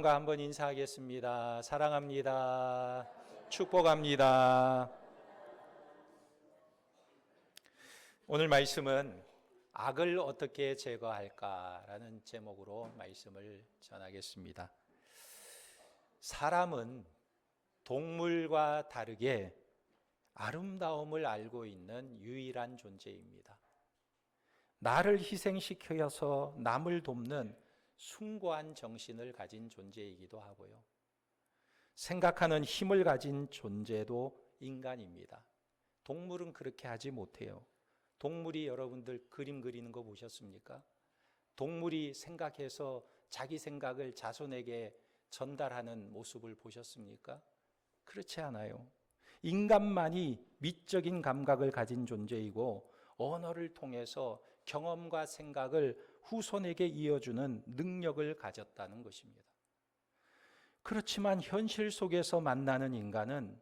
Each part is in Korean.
여러분과 한번 인사하겠습니다. 사랑합니다. 축복합니다. 오늘 말씀은 악을 어떻게 제거할까라는 제목으로 말씀을 전하겠습니다. 사람은 동물과 다르게 아름다움을 알고 있는 유일한 존재입니다. 나를 희생시켜서 남을 돕는 숭고한 정신을 가진 존재이기도 하고요. 생각하는 힘을 가진 존재도 인간입니다. 동물은 그렇게 하지 못해요. 동물이 여러분들 그림 그리는 거 보셨습니까? 동물이 생각해서 자기 생각을 자손에게 전달하는 모습을 보셨습니까? 그렇지 않아요. 인간만이 미적인 감각을 가진 존재이고 언어를 통해서 경험과 생각을 후손에게 이어주는 능력을 가졌다는 것입니다. 그렇지만 현실 속에서 만나는 인간은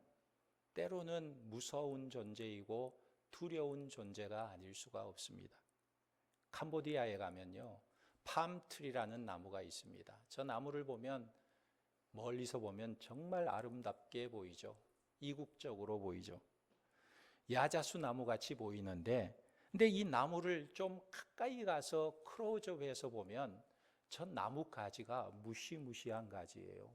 때로는 무서운 존재이고 두려운 존재가 아닐 수가 없습니다. 캄보디아에 가면요, 팜트리라는 나무가 있습니다. 저 나무를 보면 멀리서 보면 정말 아름답게 보이죠. 이국적으로 보이죠. 야자수 나무 같이 보이는데, 근데 이 나무를 좀 가까이 가서 클로즈업해서 보면 저 나무 가지가 무시무시한 가지예요.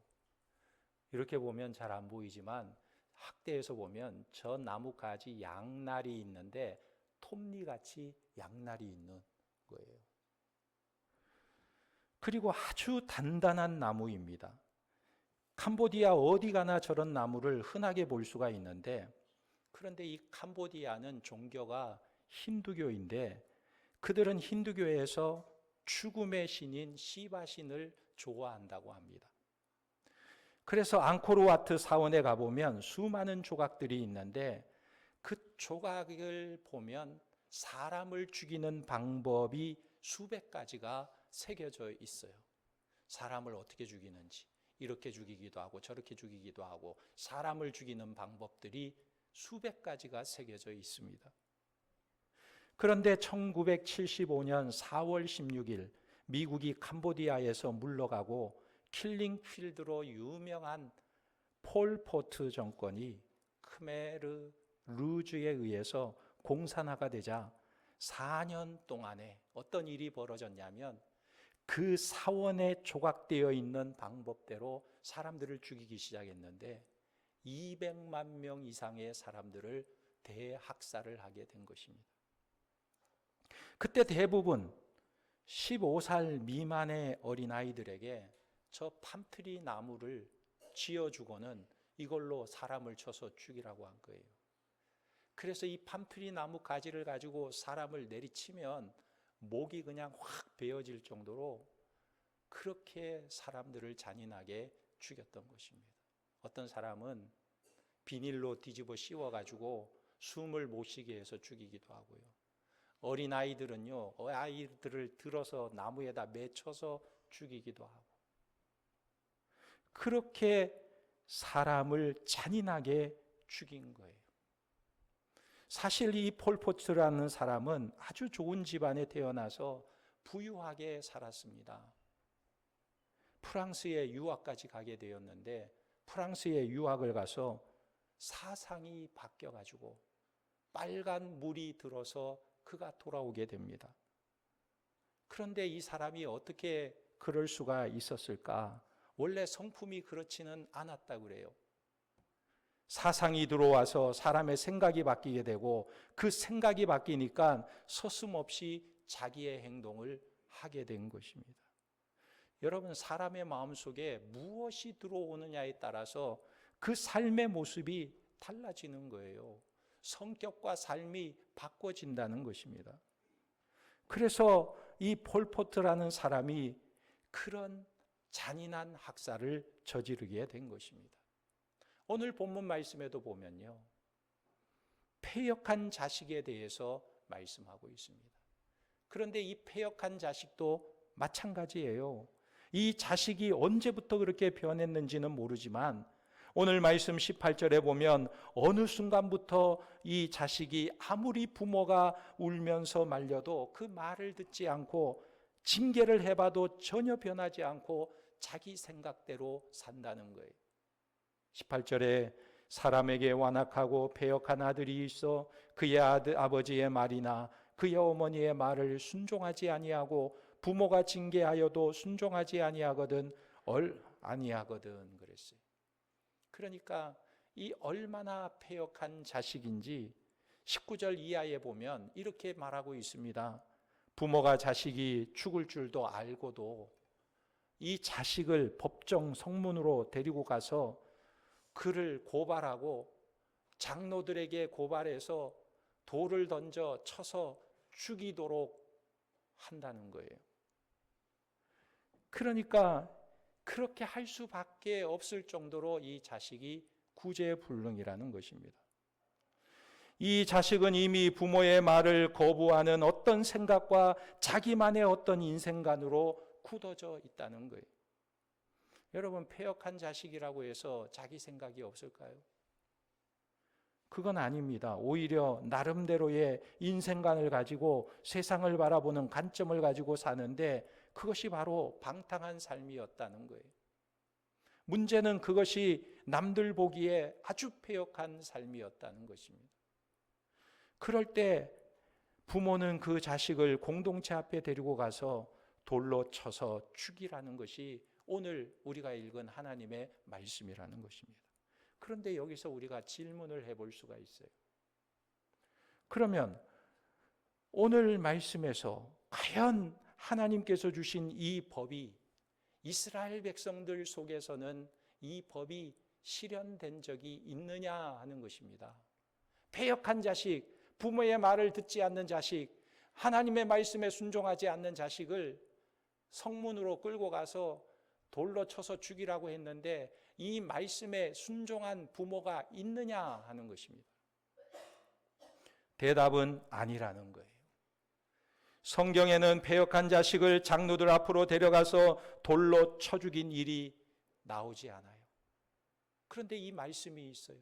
이렇게 보면 잘 안 보이지만 학대에서 보면 저 나무 가지 양날이 있는데 톱니같이 양날이 있는 거예요. 그리고 아주 단단한 나무입니다. 캄보디아 어디 가나 저런 나무를 흔하게 볼 수가 있는데, 그런데 이 캄보디아는 종교가 힌두교인데 그들은 힌두교에서 죽음의 신인 시바신을 좋아한다고 합니다. 그래서 앙코르와트 사원에 가보면 수많은 조각들이 있는데 그 조각을 보면 사람을 죽이는 방법이 수백 가지가 새겨져 있어요. 사람을 어떻게 죽이는지, 이렇게 죽이기도 하고 저렇게 죽이기도 하고 사람을 죽이는 방법들이 수백 가지가 새겨져 있습니다. 그런데 1975년 4월 16일 미국이 캄보디아에서 물러가고 킬링 필드로 유명한 폴포트 정권이 크메르 루즈에 의해서 공산화가 되자 4년 동안에 어떤 일이 벌어졌냐면 그 사원에 조각되어 있는 방법대로 사람들을 죽이기 시작했는데 200만 명 이상의 사람들을 대학살을 하게 된 것입니다. 그때 대부분 15살 미만의 어린아이들에게 저 팜트리 나무를 쥐어주고는 이걸로 사람을 쳐서 죽이라고 한 거예요. 그래서 이 팜트리 나무 가지를 가지고 사람을 내리치면 목이 그냥 확 베어질 정도로 그렇게 사람들을 잔인하게 죽였던 것입니다. 어떤 사람은 비닐로 뒤집어 씌워가지고 숨을 못 쉬게 해서 죽이기도 하고요. 어린아이들은요, 아이들을 들어서 나무에다 맺혀서 죽이기도 하고, 그렇게 사람을 잔인하게 죽인 거예요. 사실 이 폴포트라는 사람은 아주 좋은 집안에 태어나서 부유하게 살았습니다. 프랑스에 유학까지 가게 되었는데 프랑스에 유학을 가서 사상이 바뀌어가지고 빨간 물이 들어서 그가 돌아오게 됩니다. 그런데 이 사람이 어떻게 그럴 수가 있었을까? 원래 성품이 그렇지는 않았다고 그래요. 사상이 들어와서 사람의 생각이 바뀌게 되고 그 생각이 바뀌니까 서슴없이 자기의 행동을 하게 된 것입니다. 여러분, 사람의 마음속에 무엇이 들어오느냐에 따라서 그 삶의 모습이 달라지는 거예요. 성격과 삶이 바꿔진다는 것입니다. 그래서 이 폴포트라는 사람이 그런 잔인한 학살을 저지르게 된 것입니다. 오늘 본문 말씀에도 보면요, 패역한 자식에 대해서 말씀하고 있습니다. 그런데 이 패역한 자식도 마찬가지예요. 이 자식이 언제부터 그렇게 변했는지는 모르지만 오늘 말씀 18절에 보면 어느 순간부터 이 자식이 아무리 부모가 울면서 말려도 그 말을 듣지 않고 징계를 해봐도 전혀 변하지 않고 자기 생각대로 산다는 거예요. 18절에 사람에게 완악하고 패역한 아들이 있어 그의 아버지의 말이나 그의 어머니의 말을 순종하지 아니하고 부모가 징계하여도 순종하지 아니하거든 그랬어요. 그러니까 이 얼마나 패역한 자식인지 19절 이하에 보면 이렇게 말하고 있습니다. 부모가 자식이 죽을 줄도 알고도 이 자식을 법정 성문으로 데리고 가서 그를 고발하고 장로들에게 고발해서 돌을 던져 쳐서 죽이도록 한다는 거예요. 그러니까 그렇게 할 수밖에 없을 정도로 이 자식이 구제불능이라는 것입니다. 이 자식은 이미 부모의 말을 거부하는 어떤 생각과 자기만의 어떤 인생관으로 굳어져 있다는 거예요. 여러분, 패역한 자식이라고 해서 자기 생각이 없을까요? 그건 아닙니다. 오히려 나름대로의 인생관을 가지고 세상을 바라보는 관점을 가지고 사는데 그것이 바로 방탕한 삶이었다는 거예요. 문제는 그것이 남들 보기에 아주 패역한 삶이었다는 것입니다. 그럴 때 부모는 그 자식을 공동체 앞에 데리고 가서 돌로 쳐서 죽이라는 것이 오늘 우리가 읽은 하나님의 말씀이라는 것입니다. 그런데 여기서 우리가 질문을 해볼 수가 있어요. 그러면 오늘 말씀에서 과연 하나님께서 주신 이 법이 이스라엘 백성들 속에서는 이 법이 실현된 적이 있느냐 하는 것입니다. 패역한 자식, 부모의 말을 듣지 않는 자식, 하나님의 말씀에 순종하지 않는 자식을 성문으로 끌고 가서 돌로 쳐서 죽이라고 했는데 이 말씀에 순종한 부모가 있느냐 하는 것입니다. 대답은 아니라는 거예요. 성경에는 패역한 자식을 장로들 앞으로 데려가서 돌로 쳐 죽인 일이 나오지 않아요. 그런데 이 말씀이 있어요.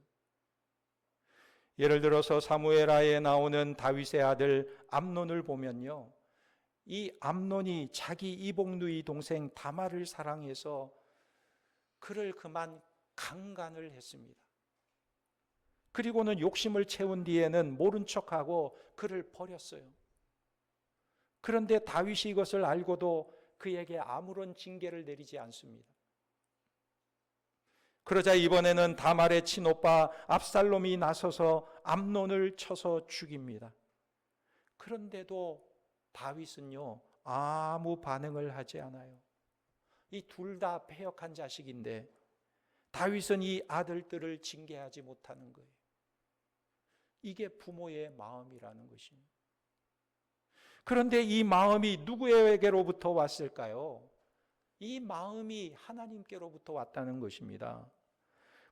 예를 들어서 사무엘하에 나오는 다윗의 아들 암논을 보면요, 이 암논이 자기 이복누이 동생 다말을 사랑해서 그를 그만 강간을 했습니다. 그리고는 욕심을 채운 뒤에는 모른 척하고 그를 버렸어요. 그런데 다윗이 이것을 알고도 그에게 아무런 징계를 내리지 않습니다. 그러자 이번에는 다말의 친오빠 압살롬이 나서서 암논을 쳐서 죽입니다. 그런데도 다윗은요, 아무 반응을 하지 않아요. 이 둘 다 패역한 자식인데 다윗은 이 아들들을 징계하지 못하는 거예요. 이게 부모의 마음이라는 것입니다. 그런데 이 마음이 누구에게로부터 왔을까요? 이 마음이 하나님께로부터 왔다는 것입니다.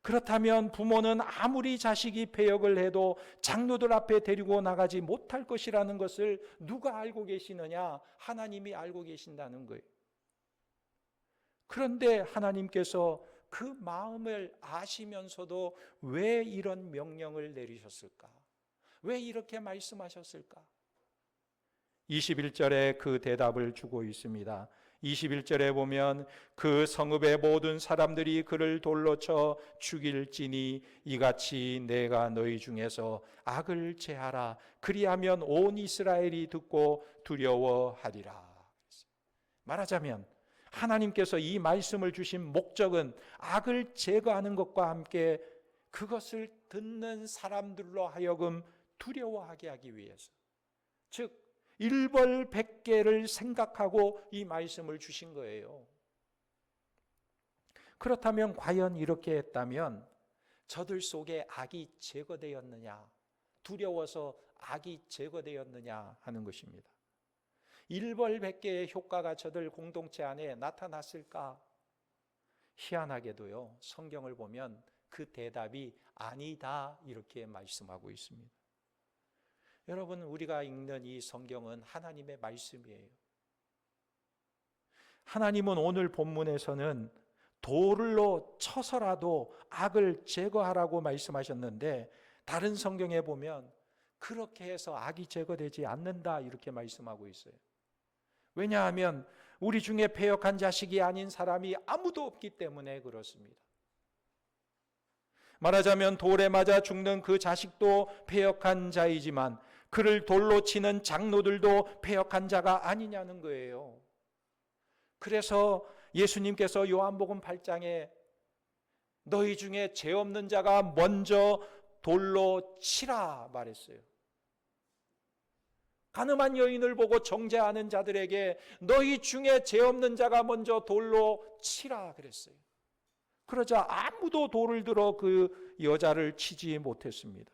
그렇다면 부모는 아무리 자식이 패역을 해도 장로들 앞에 데리고 나가지 못할 것이라는 것을 누가 알고 계시느냐? 하나님이 알고 계신다는 거예요. 그런데 하나님께서 그 마음을 아시면서도 왜 이런 명령을 내리셨을까? 왜 이렇게 말씀하셨을까? 21절에 그 대답을 주고 있습니다. 21절에 보면 그 성읍의 모든 사람들이 그를 돌로 쳐 죽일지니 이같이 내가 너희 중에서 악을 제하라. 그리하면 온 이스라엘이 듣고 두려워하리라. 말하자면 하나님께서 이 말씀을 주신 목적은 악을 제거하는 것과 함께 그것을 듣는 사람들로 하여금 두려워하게 하기 위해서, 즉 일벌백계를 생각하고 이 말씀을 주신 거예요. 그렇다면 과연 이렇게 했다면 저들 속에 악이 제거되었느냐, 두려워서 악이 제거되었느냐 하는 것입니다. 일벌백계의 효과가 저들 공동체 안에 나타났을까? 희한하게도요, 성경을 보면 그 대답이 아니다 이렇게 말씀하고 있습니다. 여러분, 우리가 읽는 이 성경은 하나님의 말씀이에요. 하나님은 오늘 본문에서는 돌로 쳐서라도 악을 제거하라고 말씀하셨는데 다른 성경에 보면 그렇게 해서 악이 제거되지 않는다 이렇게 말씀하고 있어요. 왜냐하면 우리 중에 패역한 자식이 아닌 사람이 아무도 없기 때문에 그렇습니다. 말하자면 돌에 맞아 죽는 그 자식도 패역한 자이지만 그를 돌로 치는 장로들도 패역한 자가 아니냐는 거예요. 그래서 예수님께서 요한복음 8장에 너희 중에 죄 없는 자가 먼저 돌로 치라 말했어요. 가늠한 여인을 보고 정죄하는 자들에게 너희 중에 죄 없는 자가 먼저 돌로 치라 그랬어요. 그러자 아무도 돌을 들어 그 여자를 치지 못했습니다.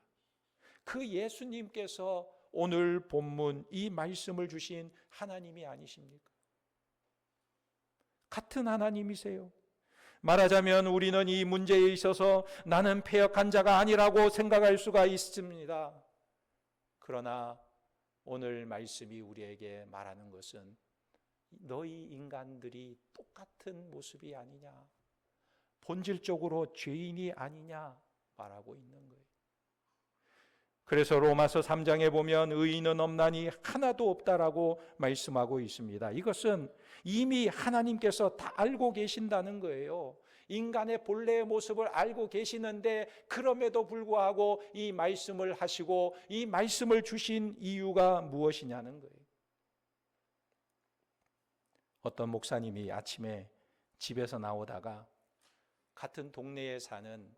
그 예수님께서 오늘 본문 이 말씀을 주신 하나님이 아니십니까? 같은 하나님이세요. 말하자면 우리는 이 문제에 있어서 나는 패역한 자가 아니라고 생각할 수가 있습니다. 그러나 오늘 말씀이 우리에게 말하는 것은 너희 인간들이 똑같은 모습이 아니냐, 본질적으로 죄인이 아니냐 말하고 있는 거예요. 그래서 로마서 3장에 보면 의인은 없나니 하나도 없다라고 말씀하고 있습니다. 이것은 이미 하나님께서 다 알고 계신다는 거예요. 인간의 본래의 모습을 알고 계시는데 그럼에도 불구하고 이 말씀을 하시고 이 말씀을 주신 이유가 무엇이냐는 거예요. 어떤 목사님이 아침에 집에서 나오다가 같은 동네에 사는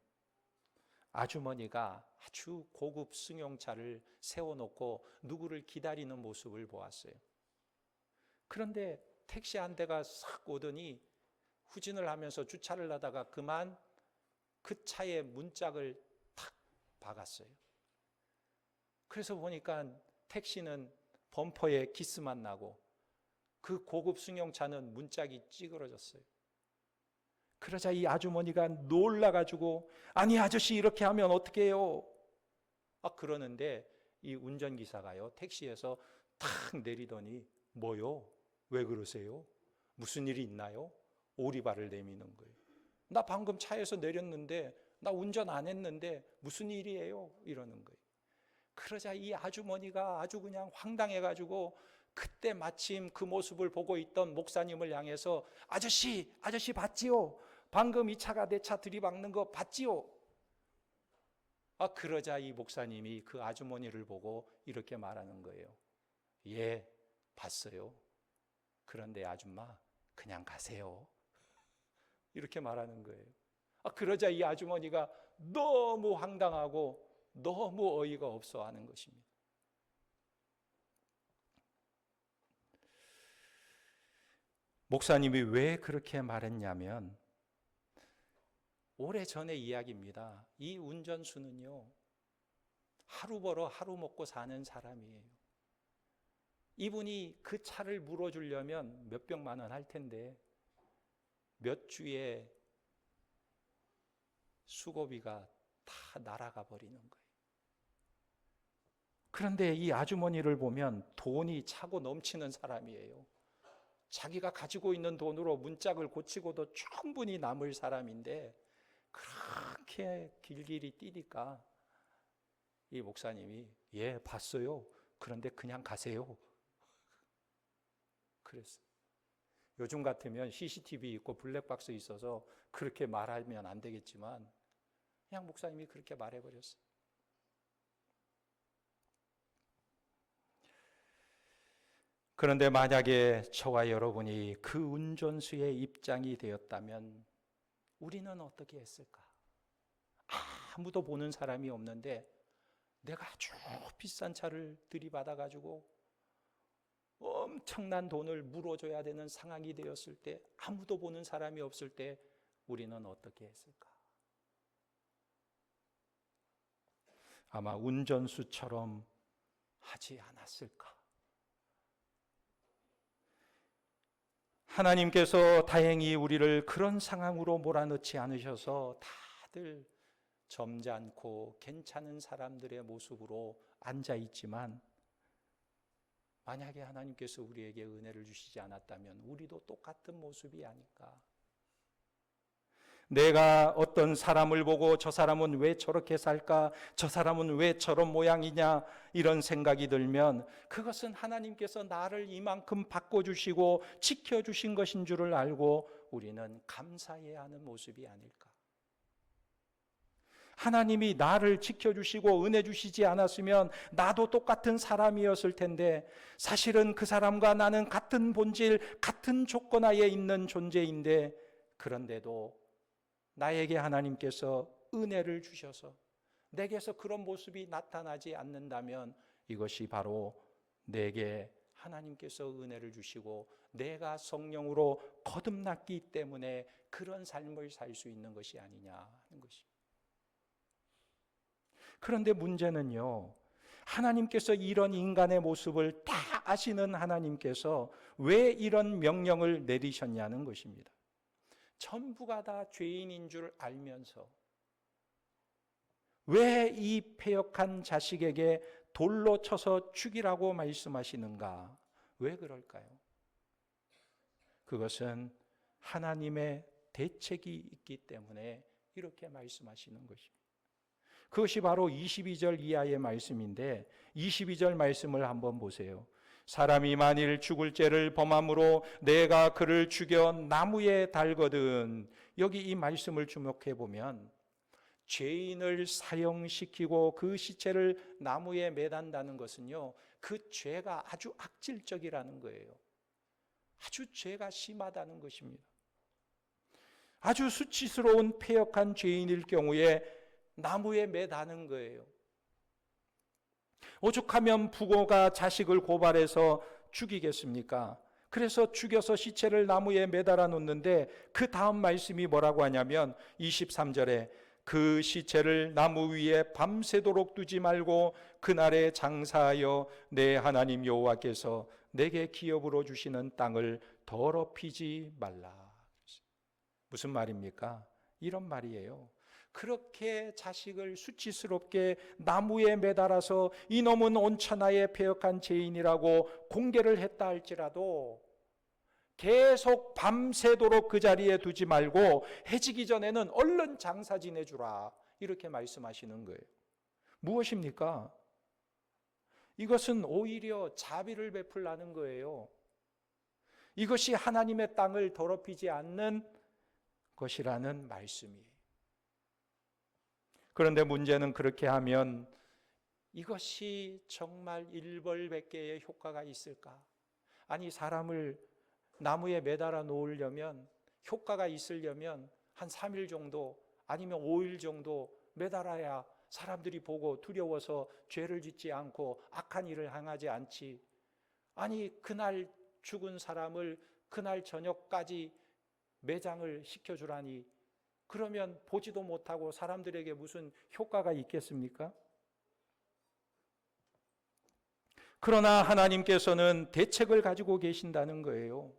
아주머니가 아주 고급 승용차를 세워놓고 누구를 기다리는 모습을 보았어요. 그런데 택시 한 대가 싹 오더니 후진을 하면서 주차를 하다가 그만 그 차에 문짝을 탁 박았어요. 그래서 보니까 택시는 범퍼에 기스만 나고 그 고급 승용차는 문짝이 찌그러졌어요. 그러자 이 아주머니가 놀라가지고 아니 아저씨 이렇게 하면 어떻게 해요? 그러는데 이 운전기사가요 택시에서 탁 내리더니 뭐요? 왜 그러세요? 무슨 일이 있나요? 오리발을 내미는 거예요. 나 방금 차에서 내렸는데 나 운전 안 했는데 무슨 일이에요? 이러는 거예요. 그러자 이 아주머니가 아주 그냥 황당해가지고 그때 마침 그 모습을 보고 있던 목사님을 향해서 아저씨 봤지요? 방금 이 차가 내 차 들이박는 거 봤지요? 그러자 이 목사님이 그 아주머니를 보고 이렇게 말하는 거예요. 예, 봤어요. 그런데 아줌마 그냥 가세요. 이렇게 말하는 거예요. 그러자 이 아주머니가 너무 황당하고 너무 어이가 없어 하는 것입니다. 목사님이 왜 그렇게 말했냐면 오래전의 이야기입니다. 이 운전수는요 하루 벌어 하루 먹고 사는 사람이에요. 이분이 그 차를 물어주려면 몇백만 원 할 텐데 몇 주에 수고비가 다 날아가 버리는 거예요. 그런데 이 아주머니를 보면 돈이 차고 넘치는 사람이에요. 자기가 가지고 있는 돈으로 문짝을 고치고도 충분히 남을 사람인데 그렇게 길길이 뛰니까 이 목사님이 예 봤어요. 그런데 그냥 가세요. 그랬어요. 요즘 같으면 CCTV 있고 블랙박스 있어서 그렇게 말하면 안 되겠지만 그냥 목사님이 그렇게 말해버렸어요. 그런데 만약에 저와 여러분이 그 운전수의 입장이 되었다면 우리는 어떻게 했을까? 아무도 보는 사람이 없는데 내가 아주 비싼 차를 들이받아가지고 엄청난 돈을 물어줘야 되는 상황이 되었을 때 아무도 보는 사람이 없을 때 우리는 어떻게 했을까? 아마 운전수처럼 하지 않았을까? 하나님께서 다행히 우리를 그런 상황으로 몰아넣지 않으셔서 다들 점잖고 괜찮은 사람들의 모습으로 앉아있지만 만약에 하나님께서 우리에게 은혜를 주시지 않았다면 우리도 똑같은 모습이 아닐까. 내가 어떤 사람을 보고 저 사람은 왜 저렇게 살까? 저 사람은 왜 저런 모양이냐? 이런 생각이 들면 그것은 하나님께서 나를 이만큼 바꿔주시고 지켜주신 것인 줄을 알고 우리는 감사해야 하는 모습이 아닐까? 하나님이 나를 지켜주시고 은혜 주시지 않았으면 나도 똑같은 사람이었을 텐데 사실은 그 사람과 나는 같은 본질, 같은 조건 하에 있는 존재인데 그런데도 나에게 하나님께서 은혜를 주셔서 내게서 그런 모습이 나타나지 않는다면 이것이 바로 내게 하나님께서 은혜를 주시고 내가 성령으로 거듭났기 때문에 그런 삶을 살 수 있는 것이 아니냐 하는 것입니다. 그런데 문제는요, 하나님께서 이런 인간의 모습을 다 아시는 하나님께서 왜 이런 명령을 내리셨냐는 것입니다. 전부가 다 죄인인 줄 알면서 왜 이 패역한 자식에게 돌로 쳐서 죽이라고 말씀하시는가? 왜 그럴까요? 그것은 하나님의 대책이 있기 때문에 이렇게 말씀하시는 것입니다. 그것이 바로 22절 이하의 말씀인데 22절 말씀을 한번 보세요. 사람이 만일 죽을 죄를 범함으로 내가 그를 죽여 나무에 달거든. 여기 이 말씀을 주목해 보면 죄인을 사형시키고 그 시체를 나무에 매단다는 것은요, 그 죄가 아주 악질적이라는 거예요. 아주 죄가 심하다는 것입니다. 아주 수치스러운 패역한 죄인일 경우에 나무에 매다는 거예요. 오죽하면 부모가 자식을 고발해서 죽이겠습니까? 그래서 죽여서 시체를 나무에 매달아 놓는데 그 다음 말씀이 뭐라고 하냐면 23절에 그 시체를 나무 위에 밤새도록 두지 말고 그날에 장사하여 내 하나님 여호와께서 내게 기업으로 주시는 땅을 더럽히지 말라. 무슨 말입니까? 이런 말이에요. 그렇게 자식을 수치스럽게 나무에 매달아서 이놈은 온천하에 패역한 죄인이라고 공개를 했다 할지라도 계속 밤새도록 그 자리에 두지 말고 해지기 전에는 얼른 장사 지내주라 이렇게 말씀하시는 거예요. 무엇입니까? 이것은 오히려 자비를 베풀라는 거예요. 이것이 하나님의 땅을 더럽히지 않는 것이라는 말씀이에요. 그런데 문제는 그렇게 하면 이것이 정말 일벌백계의 효과가 있을까? 아니 사람을 나무에 매달아 놓으려면 효과가 있으려면 한 3일 정도 아니면 5일 정도 매달아야 사람들이 보고 두려워서 죄를 짓지 않고 악한 일을 행하지 않지. 아니 그날 죽은 사람을 그날 저녁까지 매장을 시켜주라니 그러면 보지도 못하고 사람들에게 무슨 효과가 있겠습니까? 그러나 하나님께서는 대책을 가지고 계신다는 거예요.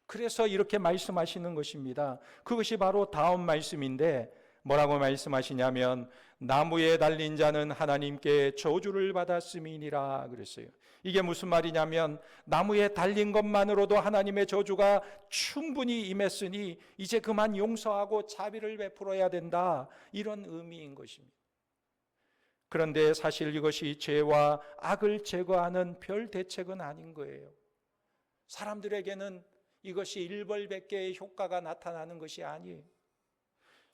그래서 이렇게 말씀하시는 것입니다. 그것이 바로 다음 말씀인데 뭐라고 말씀하시냐면 나무에 달린 자는 하나님께 저주를 받았음이니라 그랬어요. 이게 무슨 말이냐면 나무에 달린 것만으로도 하나님의 저주가 충분히 임했으니 이제 그만 용서하고 자비를 베풀어야 된다 이런 의미인 것입니다. 그런데 사실 이것이 죄와 악을 제거하는 별 대책은 아닌 거예요. 사람들에게는 이것이 일벌백계의 효과가 나타나는 것이 아니에요.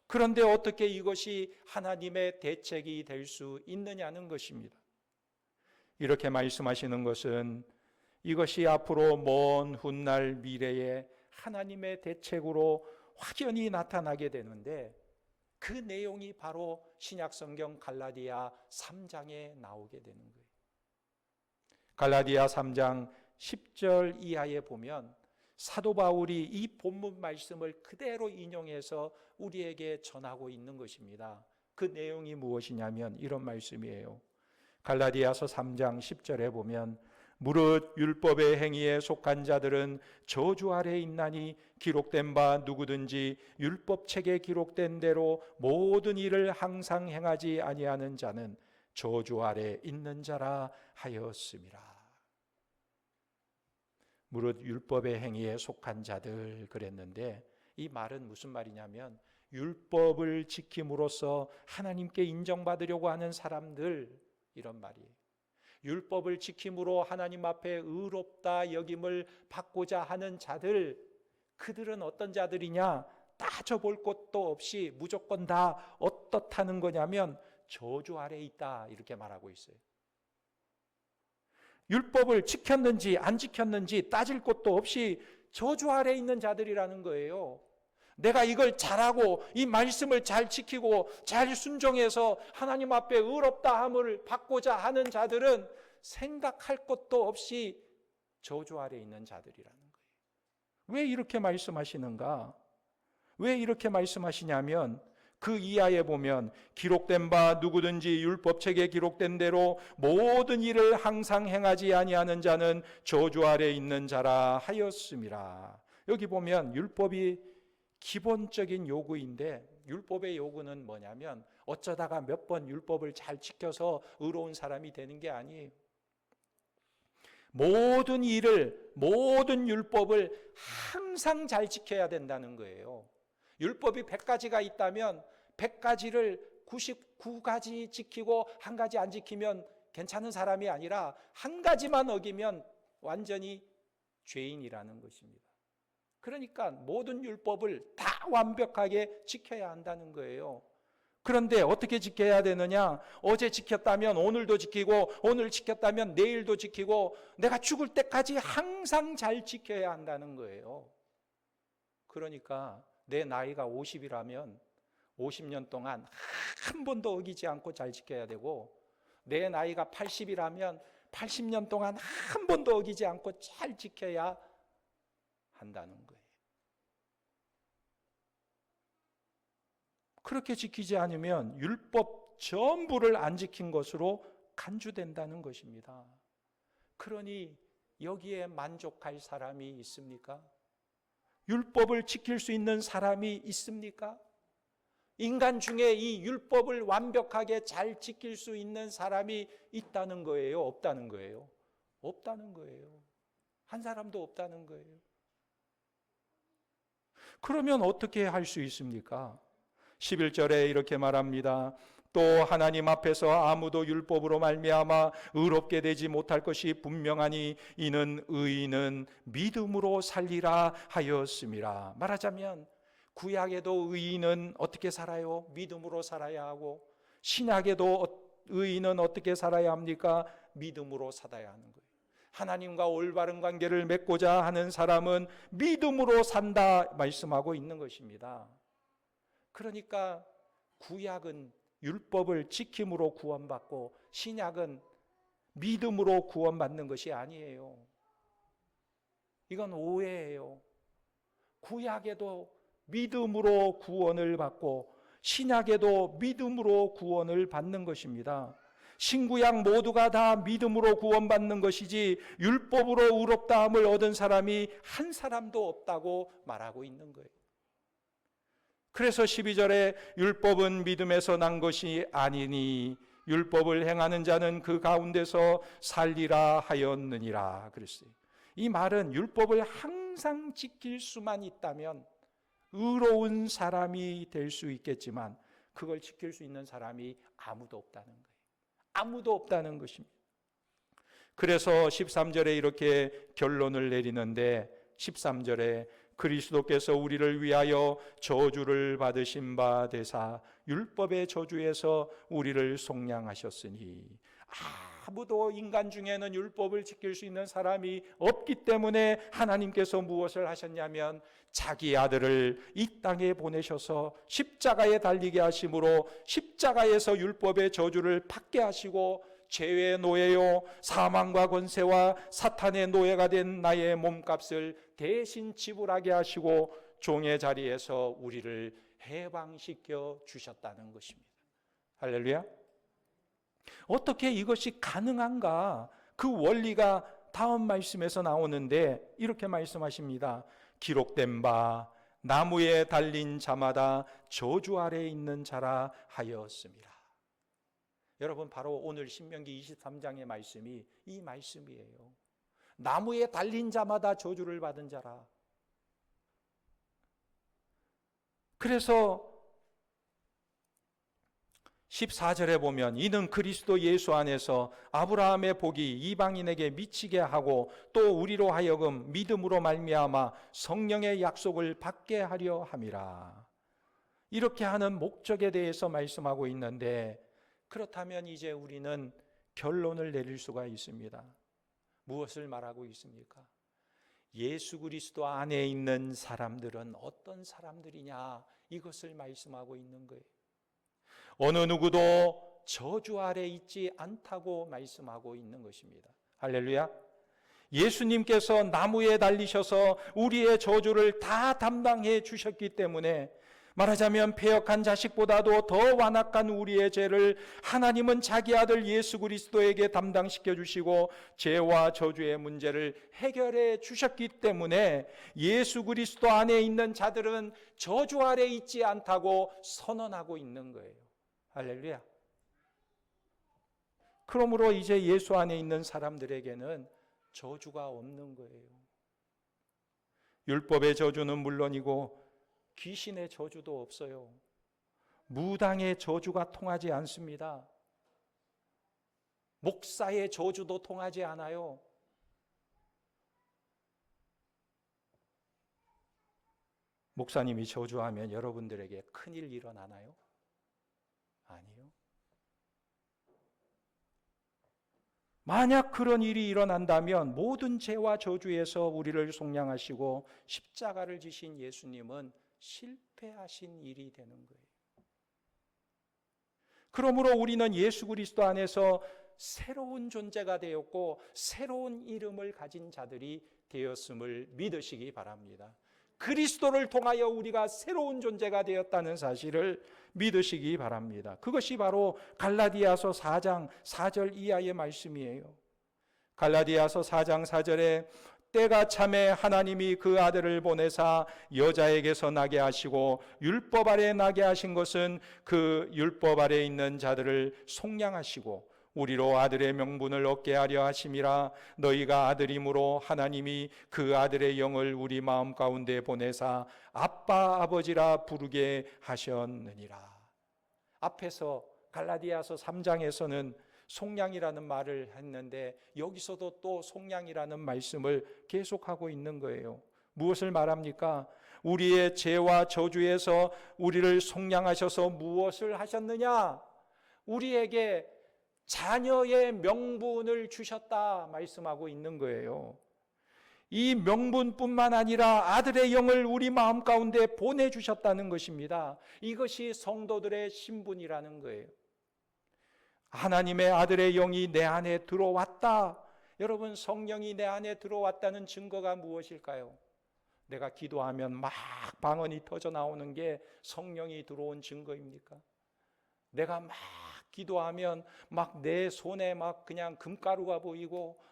그런데 어떻게 이것이 하나님의 대책이 될 수 있느냐는 것입니다. 이렇게 말씀하시는 것은 이것이 앞으로 먼 훗날 미래에 하나님의 대책으로 확연히 나타나게 되는데 그 내용이 바로 신약성경 갈라디아 3장에 나오게 되는 거예요. 갈라디아 3장 10절 이하에 보면 사도 바울이 이 본문 말씀을 그대로 인용해서 우리에게 전하고 있는 것입니다. 그 내용이 무엇이냐면 이런 말씀이에요. 갈라디아서 3장 10절에 보면 무릇 율법의 행위에 속한 자들은 저주 아래 있나니 기록된 바 누구든지 율법책에 기록된 대로 모든 일을 항상 행하지 아니하는 자는 저주 아래 있는 자라 하였음이라. 무릇 율법의 행위에 속한 자들 그랬는데 이 말은 무슨 말이냐면 율법을 지킴으로써 하나님께 인정받으려고 하는 사람들, 이런 말이에요. 율법을 지킴으로 하나님 앞에 의롭다 여김을 받고자 하는 자들, 그들은 어떤 자들이냐? 따져볼 것도 없이 무조건 다 어떻다는 거냐면 저주 아래에 있다, 이렇게 말하고 있어요. 율법을 지켰는지 안 지켰는지 따질 것도 없이 저주 아래에 있는 자들이라는 거예요. 내가 이걸 잘하고 이 말씀을 잘 지키고 잘 순종해서 하나님 앞에 의롭다함을 받고자 하는 자들은 생각할 것도 없이 저주 아래에 있는 자들이라는 거예요. 왜 이렇게 말씀하시는가? 왜 이렇게 말씀하시냐면 그 이하에 보면 기록된 바 누구든지 율법책에 기록된 대로 모든 일을 항상 행하지 아니하는 자는 저주 아래에 있는 자라 하였음이라. 여기 보면 율법이 기본적인 요구인데, 율법의 요구는 뭐냐면 어쩌다가 몇 번 율법을 잘 지켜서 의로운 사람이 되는 게 아니에요. 모든 일을, 모든 율법을 항상 잘 지켜야 된다는 거예요. 율법이 100가지가 있다면 100가지를 99가지 지키고 한 가지 안 지키면 괜찮은 사람이 아니라 한 가지만 어기면 완전히 죄인이라는 것입니다. 그러니까 모든 율법을 다 완벽하게 지켜야 한다는 거예요. 그런데 어떻게 지켜야 되느냐? 어제 지켰다면 오늘도 지키고, 오늘 지켰다면 내일도 지키고, 내가 죽을 때까지 항상 잘 지켜야 한다는 거예요. 그러니까 내 나이가 50이라면 50년 동안 한 번도 어기지 않고 잘 지켜야 되고, 내 나이가 80이라면 80년 동안 한 번도 어기지 않고 잘 지켜야 한다는 거예요. 그렇게 지키지 않으면 율법 전부를 안 지킨 것으로 간주된다는 것입니다. 그러니 여기에 만족할 사람이 있습니까? 율법을 지킬 수 있는 사람이 있습니까? 인간 중에 이 율법을 완벽하게 잘 지킬 수 있는 사람이 있다는 거예요? 없다는 거예요? 없다는 거예요. 한 사람도 없다는 거예요. 그러면 어떻게 할 수 있습니까? 11절에 이렇게 말합니다. 또 하나님 앞에서 아무도 율법으로 말미암아 의롭게 되지 못할 것이 분명하니 이는 의인은 믿음으로 살리라 하였음이라. 말하자면 구약에도 의인은 어떻게 살아요? 믿음으로 살아야 하고, 신약에도 의인은 어떻게 살아야 합니까? 믿음으로 살아야 하는 거예요. 하나님과 올바른 관계를 맺고자 하는 사람은 믿음으로 산다 말씀하고 있는 것입니다. 그러니까 구약은 율법을 지킴으로 구원받고 신약은 믿음으로 구원받는 것이 아니에요. 이건 오해예요. 구약에도 믿음으로 구원을 받고 신약에도 믿음으로 구원을 받는 것입니다. 신구약 모두가 다 믿음으로 구원받는 것이지 율법으로 의롭다함을 얻은 사람이 한 사람도 없다고 말하고 있는 거예요. 그래서 12절에 율법은 믿음에서 난 것이 아니니 율법을 행하는 자는 그 가운데서 살리라 하였느니라 그랬어요. 이 말은 율법을 항상 지킬 수만 있다면 의로운 사람이 될 수 있겠지만 그걸 지킬 수 있는 사람이 아무도 없다는 거예요. 아무도 없다는 것입니다. 그래서 13절에 이렇게 결론을 내리는데, 13절에 그리스도께서 우리를 위하여 저주를 받으신 바 되사 율법의 저주에서 우리를 속량하셨으니, 아무도 인간 중에는 율법을 지킬 수 있는 사람이 없기 때문에 하나님께서 무엇을 하셨냐면 자기 아들을 이 땅에 보내셔서 십자가에 달리게 하심으로 십자가에서 율법의 저주를 받게 하시고 죄의 노예요 사망과 권세와 사탄의 노예가 된 나의 몸값을 대신 지불하게 하시고 종의 자리에서 우리를 해방시켜 주셨다는 것입니다. 할렐루야. 어떻게 이것이 가능한가? 그 원리가 다음 말씀에서 나오는데 이렇게 말씀하십니다. 기록된 바 나무에 달린 자마다 저주 아래에 있는 자라 하였습니다. 여러분, 바로 오늘 신명기 23장의 말씀이 이 말씀이에요. 나무에 달린 자마다 저주를 받은 자라. 그래서 14절에 보면 이는 그리스도 예수 안에서 아브라함의 복이 이방인에게 미치게 하고 또 우리로 하여금 믿음으로 말미암아 성령의 약속을 받게 하려 함이라. 이렇게 하는 목적에 대해서 말씀하고 있는데, 그렇다면 이제 우리는 결론을 내릴 수가 있습니다. 무엇을 말하고 있습니까? 예수 그리스도 안에 있는 사람들은 어떤 사람들이냐, 이것을 말씀하고 있는 거예요. 어느 누구도 저주 아래 있지 않다고 말씀하고 있는 것입니다. 할렐루야. 예수님께서 나무에 달리셔서 우리의 저주를 다 담당해 주셨기 때문에, 말하자면 패역한 자식보다도 더 완악한 우리의 죄를 하나님은 자기 아들 예수 그리스도에게 담당시켜 주시고 죄와 저주의 문제를 해결해 주셨기 때문에 예수 그리스도 안에 있는 자들은 저주 아래 있지 않다고 선언하고 있는 거예요. 할렐루야. 그러므로 이제 예수 안에 있는 사람들에게는 저주가 없는 거예요. 율법의 저주는 물론이고 귀신의 저주도 없어요. 무당의 저주가 통하지 않습니다. 목사의 저주도 통하지 않아요. 목사님이 저주하면 여러분들에게 큰일 일어나나요? 아니요. 만약 그런 일이 일어난다면 모든 죄와 저주에서 우리를 속량하시고 십자가를 지신 예수님은 실패하신 일이 되는 거예요. 그러므로 우리는 예수 그리스도 안에서 새로운 존재가 되었고 새로운 이름을 가진 자들이 되었음을 믿으시기 바랍니다. 그리스도를 통하여 우리가 새로운 존재가 되었다는 사실을 믿으시기 바랍니다. 그것이 바로 갈라디아서 4장 4절 이하의 말씀이에요. 갈라디아서 4장 4절에 때가 참에 하나님이 그 아들을 보내사 여자에게서 나게 하시고 율법 아래 나게 하신 것은 그 율법 아래 있는 자들을 속량하시고 우리로 아들의 명분을 얻게 하려 하심이라. 너희가 아들이므로 하나님이 그 아들의 영을 우리 마음 가운데 보내사 아빠 아버지라 부르게 하셨느니라. 앞에서 갈라디아서 3장에서는 속량이라는 말을 했는데 여기서도 또 속량이라는 말씀을 계속하고 있는 거예요. 무엇을 말합니까? 우리의 죄와 저주에서 우리를 속량하셔서 무엇을 하셨느냐? 우리에게 자녀의 명분을 주셨다 말씀하고 있는 거예요. 이 명분뿐만 아니라 아들의 영을 우리 마음 가운데 보내주셨다는 것입니다. 이것이 성도들의 신분이라는 거예요. 하나님의 아들의 영이 내 안에 들어왔다. 여러분, 성령이 내 안에 들어왔다는 증거가 무엇일까요? 내가 기도하면 막 방언이 터져 나오는 게 성령이 들어온 증거입니까? 내가 막 기도하면 막 내 손에 막 그냥 금가루가 보이고,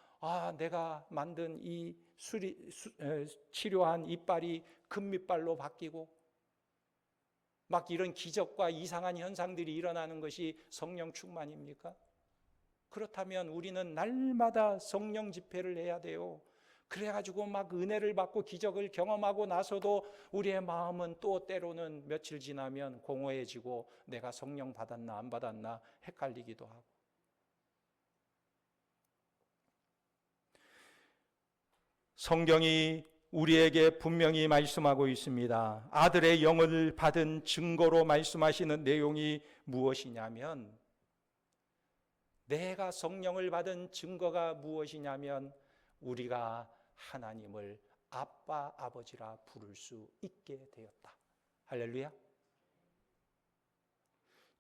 내가 만든 이 치료한 이빨이 금밑발로 바뀌고, 막 이런 기적과 이상한 현상들이 일어나는 것이 성령 충만입니까? 그렇다면 우리는 날마다 성령 집회를 해야 돼요. 그래가지고 막 은혜를 받고 기적을 경험하고 나서도 우리의 마음은 또 때로는 며칠 지나면 공허해지고 내가 성령 받았나 안 받았나 헷갈리기도 하고. 성경이 우리에게 분명히 말씀하고 있습니다. 아들의 영을 받은 증거로 말씀하시는 내용이 무엇이냐면, 내가 성령을 받은 증거가 무엇이냐면 우리가 하나님을 아빠 아버지라 부를 수 있게 되었다. 할렐루야.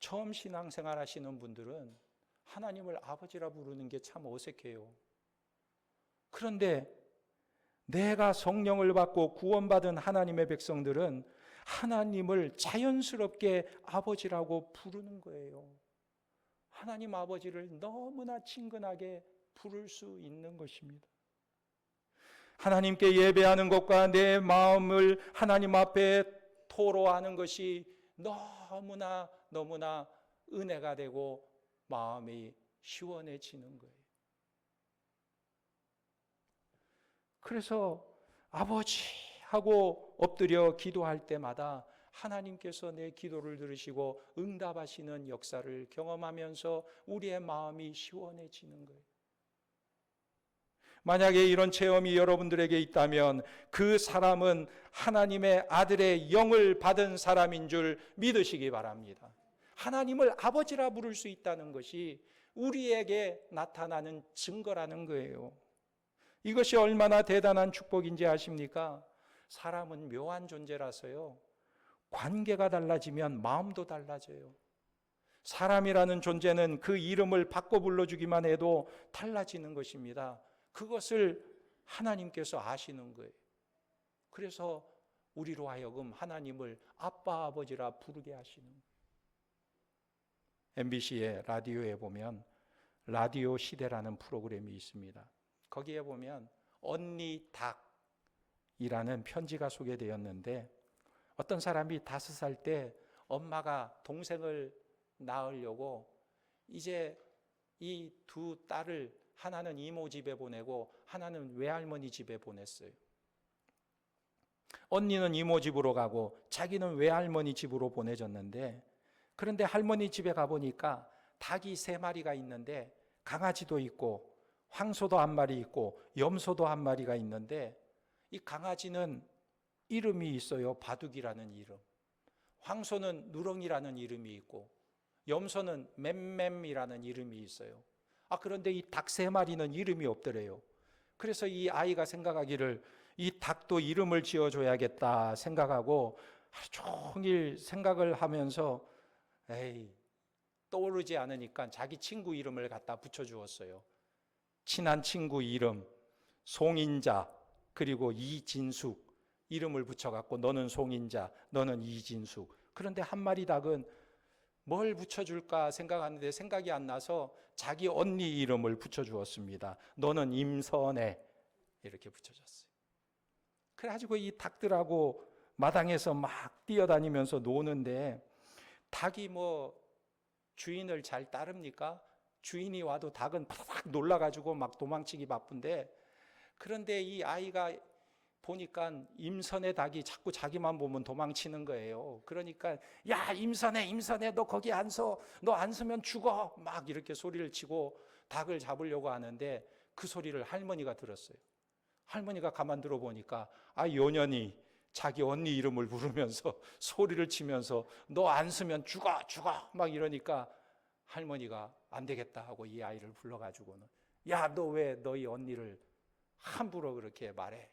처음 신앙생활 하시는 분들은 하나님을 아버지라 부르는 게 참 어색해요. 그런데 내가 성령을 받고 구원받은 하나님의 백성들은 하나님을 자연스럽게 아버지라고 부르는 거예요. 하나님 아버지를 너무나 친근하게 부를 수 있는 것입니다. 하나님께 예배하는 것과 내 마음을 하나님 앞에 토로하는 것이 너무나 은혜가 되고 마음이 시원해지는 거예요. 그래서 아버지 하고 엎드려 기도할 때마다 하나님께서 내 기도를 들으시고 응답하시는 역사를 경험하면서 우리의 마음이 시원해지는 거예요. 만약에 이런 체험이 여러분들에게 있다면 그 사람은 하나님의 아들의 영을 받은 사람인 줄 믿으시기 바랍니다. 하나님을 아버지라 부를 수 있다는 것이 우리에게 나타나는 증거라는 거예요. 이것이 얼마나 대단한 축복인지 아십니까? 사람은 묘한 존재라서요, 관계가 달라지면 마음도 달라져요. 사람이라는 존재는 그 이름을 바꿔 불러주기만 해도 달라지는 것입니다. 그것을 하나님께서 아시는 거예요. 그래서 우리로 하여금 하나님을 아빠, 아버지라 부르게 하시는 거예요. MBC의 라디오에 보면 라디오 시대라는 프로그램이 있습니다. 거기에 보면 언니 닭이라는 편지가 소개되었는데, 어떤 사람이 5살 때 엄마가 동생을 낳으려고 이제 이 두 딸을 하나는 이모 집에 보내고 하나는 외할머니 집에 보냈어요. 언니는 이모 집으로 가고 자기는 외할머니 집으로 보내졌는데, 그런데 할머니 집에 가보니까 닭이 3마리가 있는데 강아지도 있고 황소도 1마리 있고 염소도 1마리가 있는데, 이 강아지는 이름이 있어요. 바둑이라는 이름. 황소는 누렁이라는 이름이 있고 염소는 맴맴이라는 이름이 있어요. 그런데 이 닭 3마리는 이름이 없더래요. 그래서 이 아이가 생각하기를 이 닭도 이름을 지어줘야겠다 생각하고 하루 종일 생각을 하면서 떠오르지 않으니까 자기 친구 이름을 갖다 붙여주었어요. 친한 친구 이름 송인자, 그리고 이진숙 이름을 붙여갖고 너는 송인자, 너는 이진숙. 그런데 한 마리 닭은 뭘 붙여줄까 생각하는데 생각이 안 나서 자기 언니 이름을 붙여주었습니다. 너는 임선애, 이렇게 붙여줬어요. 그래가지고 이 닭들하고 마당에서 막 뛰어다니면서 노는데, 닭이 주인을 잘 따릅니까? 주인이 와도 닭은 팍 놀라가지고 막 도망치기 바쁜데, 그런데 이 아이가 보니까 임선의 닭이 자꾸 자기만 보면 도망치는 거예요. 그러니까 야, 임선애 너 거기 안 서, 너 안 서면 죽어, 막 이렇게 소리를 치고 닭을 잡으려고 하는데, 그 소리를 할머니가 들었어요. 할머니가 가만 들어보니까 요년이 자기 언니 이름을 부르면서 소리를 치면서 너 안 서면 죽어 막 이러니까 할머니가 안 되겠다 하고 이 아이를 불러가지고는, 야, 너 왜 너희 언니를 함부로 그렇게 말해?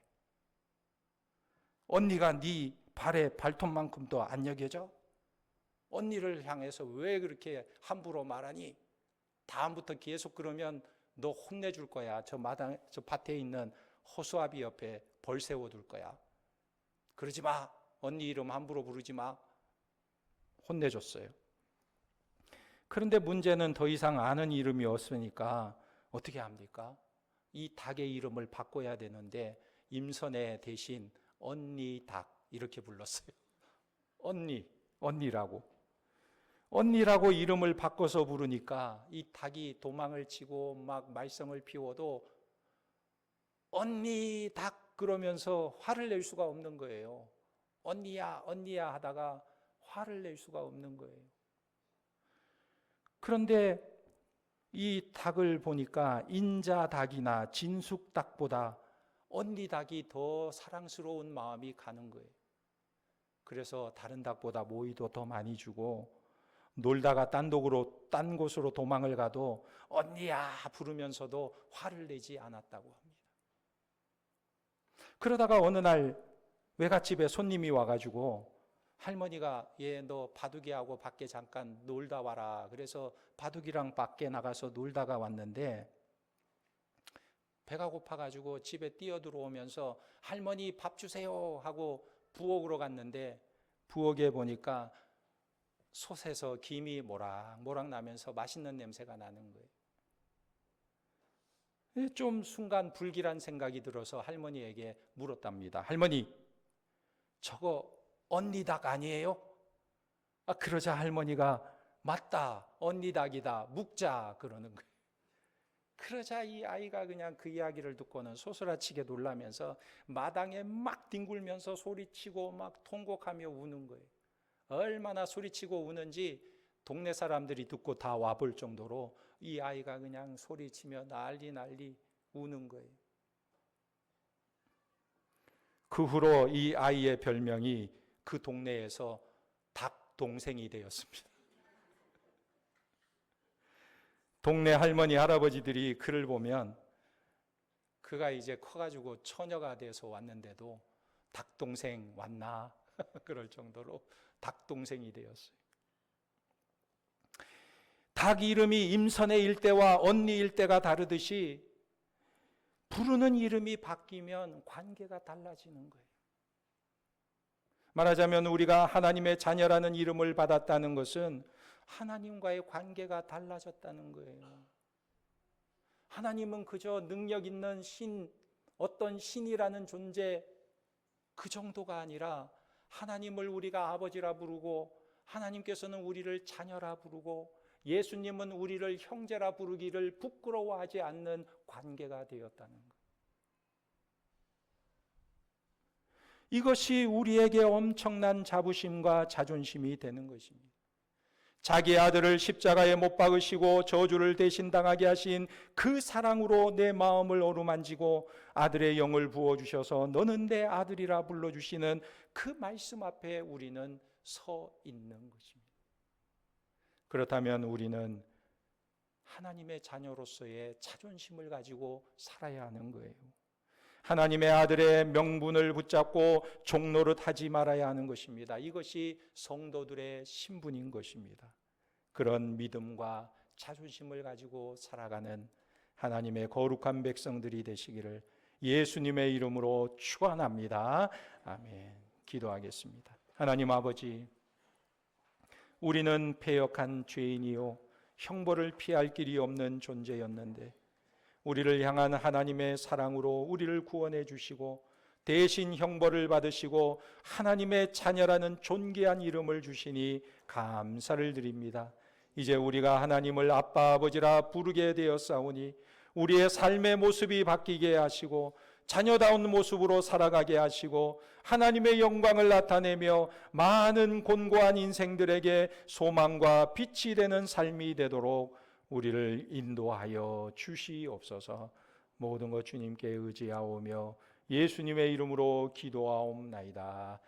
언니가 네 발에 발톱만큼도 안 여겨져? 언니를 향해서 왜 그렇게 함부로 말하니? 다음부터 계속 그러면 너 혼내줄 거야. 저 밭에 있는 호수아비 옆에 벌 세워둘 거야. 그러지 마. 언니 이름 함부로 부르지 마. 혼내줬어요. 그런데 문제는 더 이상 아는 이름이 없으니까 어떻게 합니까? 이 닭의 이름을 바꿔야 되는데 임선애 대신 언니 닭 이렇게 불렀어요. 언니라고 이름을 바꿔서 부르니까 이 닭이 도망을 치고 막 말썽을 피워도 언니 닭 그러면서 화를 낼 수가 없는 거예요. 언니야 하다가 화를 낼 수가 없는 거예요. 그런데 이 닭을 보니까 인자 닭이나 진숙 닭보다 언니 닭이 더 사랑스러운 마음이 가는 거예요. 그래서 다른 닭보다 모이도 더 많이 주고, 놀다가 딴 곳으로 도망을 가도 언니야 부르면서도 화를 내지 않았다고 합니다. 그러다가 어느 날 외갓집에 손님이 와가지고 할머니가 너 바둑이하고 밖에 잠깐 놀다 와라. 그래서 바둑이랑 밖에 나가서 놀다가 왔는데 배가 고파가지고 집에 뛰어들어오면서 할머니 밥 주세요 하고 부엌으로 갔는데, 부엌에 보니까 솥에서 김이 모락모락 나면서 맛있는 냄새가 나는 거예요. 좀 순간 불길한 생각이 들어서 할머니에게 물었답니다. 할머니, 저거 언니 닭 아니에요? 그러자 할머니가 맞다, 언니 닭이다, 묵자 그러는 거예요. 그러자 이 아이가 그냥 그 이야기를 듣고는 소스라치게 놀라면서 마당에 막 뒹굴면서 소리치고 막 통곡하며 우는 거예요. 얼마나 소리치고 우는지 동네 사람들이 듣고 다 와볼 정도로 이 아이가 그냥 소리치며 난리 우는 거예요. 그 후로 이 아이의 별명이 그 동네에서 닭동생이 되었습니다. 동네 할머니 할아버지들이 그를 보면 그가 이제 커가지고 처녀가 돼서 왔는데도 닭동생 왔나? 그럴 정도로 닭동생이 되었어요. 닭 이름이 임선의 일대와 언니 일대가 다르듯이 부르는 이름이 바뀌면 관계가 달라지는 거예요. 말하자면 우리가 하나님의 자녀라는 이름을 받았다는 것은 하나님과의 관계가 달라졌다는 거예요. 하나님은 그저 능력 있는 신, 어떤 신이라는 존재 그 정도가 아니라 하나님을 우리가 아버지라 부르고 하나님께서는 우리를 자녀라 부르고 예수님은 우리를 형제라 부르기를 부끄러워하지 않는 관계가 되었다는 것. 이것이 우리에게 엄청난 자부심과 자존심이 되는 것입니다. 자기 아들을 십자가에 못 박으시고 저주를 대신 당하게 하신 그 사랑으로 내 마음을 어루만지고 아들의 영을 부어주셔서 너는 내 아들이라 불러주시는 그 말씀 앞에 우리는 서 있는 것입니다. 그렇다면 우리는 하나님의 자녀로서의 자존심을 가지고 살아야 하는 거예요. 하나님의 아들의 명분을 붙잡고 종노릇 하지 말아야 하는 것입니다. 이것이 성도들의 신분인 것입니다. 그런 믿음과 자존심을 가지고 살아가는 하나님의 거룩한 백성들이 되시기를 예수님의 이름으로 축원합니다. 아멘. 기도하겠습니다. 하나님 아버지, 우리는 패역한 죄인이요 형벌을 피할 길이 없는 존재였는데 우리를 향한 하나님의 사랑으로 우리를 구원해 주시고 대신 형벌을 받으시고 하나님의 자녀라는 존귀한 이름을 주시니 감사를 드립니다. 이제 우리가 하나님을 아빠 아버지라 부르게 되었사오니 우리의 삶의 모습이 바뀌게 하시고 자녀다운 모습으로 살아가게 하시고 하나님의 영광을 나타내며 많은 곤고한 인생들에게 소망과 빛이 되는 삶이 되도록 우리를 인도하여 주시옵소서. 모든 것 주님께 의지하오며 예수님의 이름으로 기도하옵나이다.